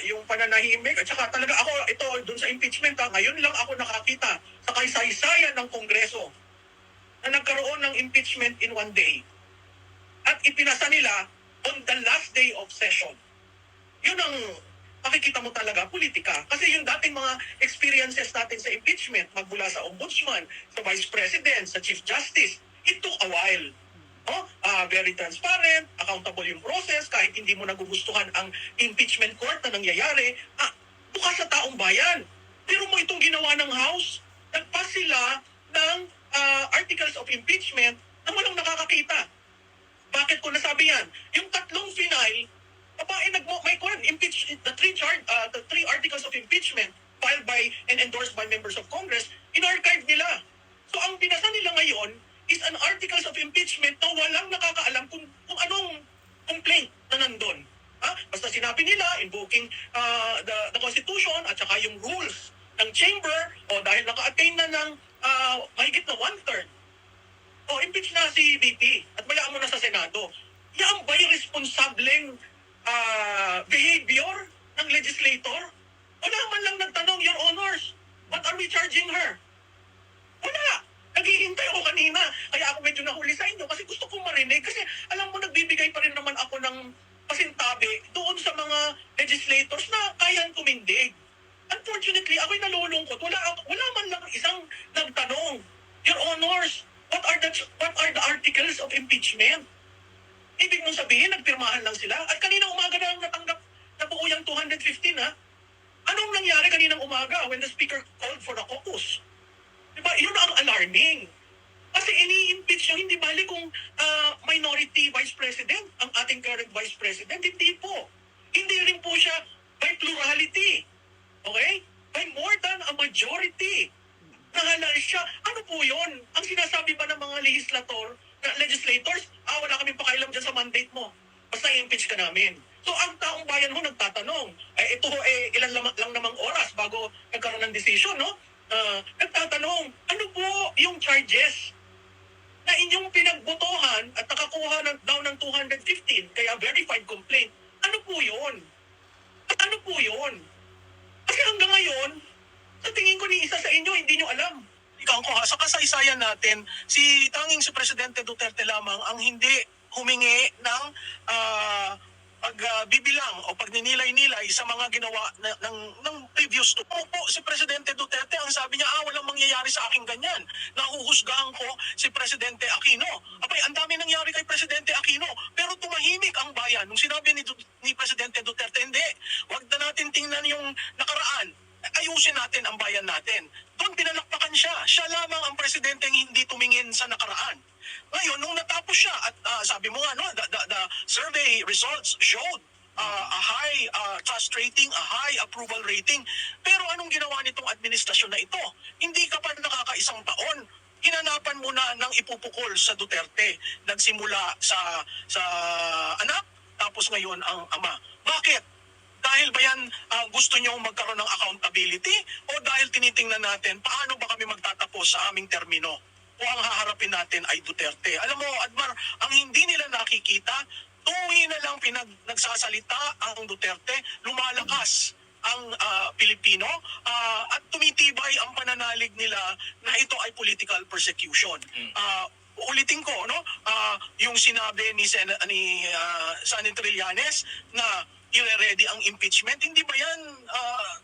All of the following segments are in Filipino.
yung pananahimik. At saka talaga ako, ito, dun sa impeachment, ngayon lang ako nakakita sa kaysaysayan ng Kongreso na nagkaroon ng impeachment in one day. At ipinasa nila on the last day of session. Yun ang makikita mo talaga, politika. Kasi yung dating mga experiences natin sa impeachment, magmula sa ombudsman, sa vice president, sa chief justice, it took a while. Very transparent, accountable yung process, kahit hindi mo nagugustuhan ang impeachment court na nangyayari, bukas sa taong bayan. Pero mo itong ginawa ng House, nagpas sila ng articles of impeachment na walang nakakakita. Bakit ko nasabi yan? Yung tatlong final, impeach the three articles of impeachment filed by and endorsed by members of Congress, in-archive nila. So ang binasa nila ngayon is an articles of impeachment na walang nakakaalam kung anong complaint na nandun. Basta sinabi nila, invoking the Constitution at saka yung rules ng chamber, dahil naka-attain na ng mahigit na one-third, impeach na si VP at bayaan mo na sa Senado. Yan ba'y responsableng behavior ng legislator? Wala man lang nagtanong, Your Honors, what are we charging her? Wala. Naghihintay ako kanina. Kaya ako medyo nahuli sa inyo kasi gusto kong marinig. Kasi alam mo, nagbibigay pa rin naman ako ng pasintabi doon sa mga legislators na kayang tumindig. Unfortunately, ako'y nalulungkot. Wala man lang isang nagtanong, Your Honors, what are the articles of impeachment? Ibig mong sabihin, nagpirmahan lang sila. At kanina umaga na natanggap na buo yung 215, Anong nangyari kaninang umaga when the speaker called for a caucus? Diba? Yun ang alarming. Kasi ini-impeach nyo, hindi bali kung minority vice president, ang ating current vice president. Hindi po. Hindi rin po siya by plurality. Okay? By more than a majority. Nahalal siya. Ano po yun? Ang sinasabi ba ng mga legislators, wala kaming pakailam dyan sa mandate mo. Basta i-impeach ka namin. So ang taong bayan ho nagtatanong, ilan lang namang oras bago nagkaroon ng decision, no? Nagtatanong, ano po yung charges na inyong pinagbotohan at nakakuha daw ng 215, kaya verified complaint? Ano po yun? At ano po yun? Kasi hanggang ngayon, sa tingin ko ni isa sa inyo, hindi nyo alam. Ikaw ko sa kasaysayan natin, si Presidente Duterte lamang ang hindi humingi ng pagbibilang o pagninilay-nilay sa mga ginawa ng previous to. Po, si Presidente Duterte, ang sabi niya, walang mangyayari sa akin ganyan. Nahuhusgahan ko si Presidente Aquino. Abay, ang dami nangyari kay Presidente Aquino, pero tumahimik ang bayan. Nung sinabi ni Presidente Duterte, hindi, wag na natin tingnan yung nakaraan. Ayusin natin ang bayan natin. Doon pinalakpakan siya. Siya lamang ang presidenteng hindi tumingin sa nakaraan. Ngayon, nung natapos siya, at sabi mo nga, the survey results showed a high trust rating, a high approval rating. Pero anong ginawa nitong administrasyon na ito? Hindi ka pa nakakaisang taon, hinanapan mo na ng ipupukol sa Duterte. Nagsimula sa anak, tapos ngayon ang ama. Bakit? Dahil ba yan gusto nyo magkaroon ng accountability o dahil tinitingnan natin paano ba kami magtatapos sa aming termino o ang haharapin natin ay Duterte? Alam mo, Admar, ang hindi nila nakikita, tuwi na lang nagsasalita ang Duterte, lumalakas ang Pilipino at tumitibay ang pananalig nila na ito ay political persecution. Ulitin ko, yung sinabi ni Senator Trillanes na i-ready ang impeachment, hindi ba yan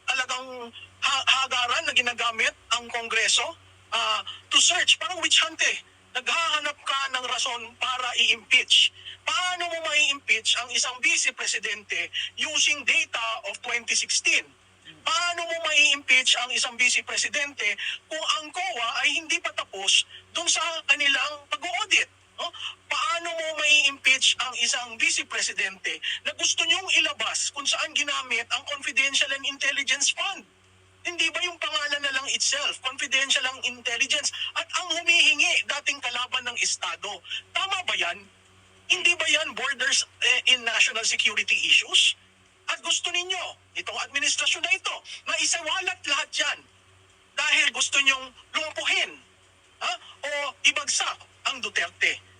talagang hagaran na ginagamit ang Kongreso to search? Parang witch hunt eh. Naghahanap ka ng rason para i-impeach. Paano mo mai-impeach ang isang vice presidente using data of 2016? Paano mo mai-impeach ang isang vice presidente kung ang COA ay hindi pa tapos dun sa kanilang pag-audit? Paano mo mai-impeach ang isang vice presidente na gusto niyong ilabas kung saan ginamit ang confidential and intelligence fund? Hindi ba yung pangalan na lang itself, confidential ang intelligence, at ang humihingi dating kalaban ng Estado? Tama ba yan? Hindi ba yan borders in national security issues? At gusto ninyo, itong administrasyon na ito, na isawalat lahat yan dahil gusto nyong lumpuhin o ibagsak ang Duterte.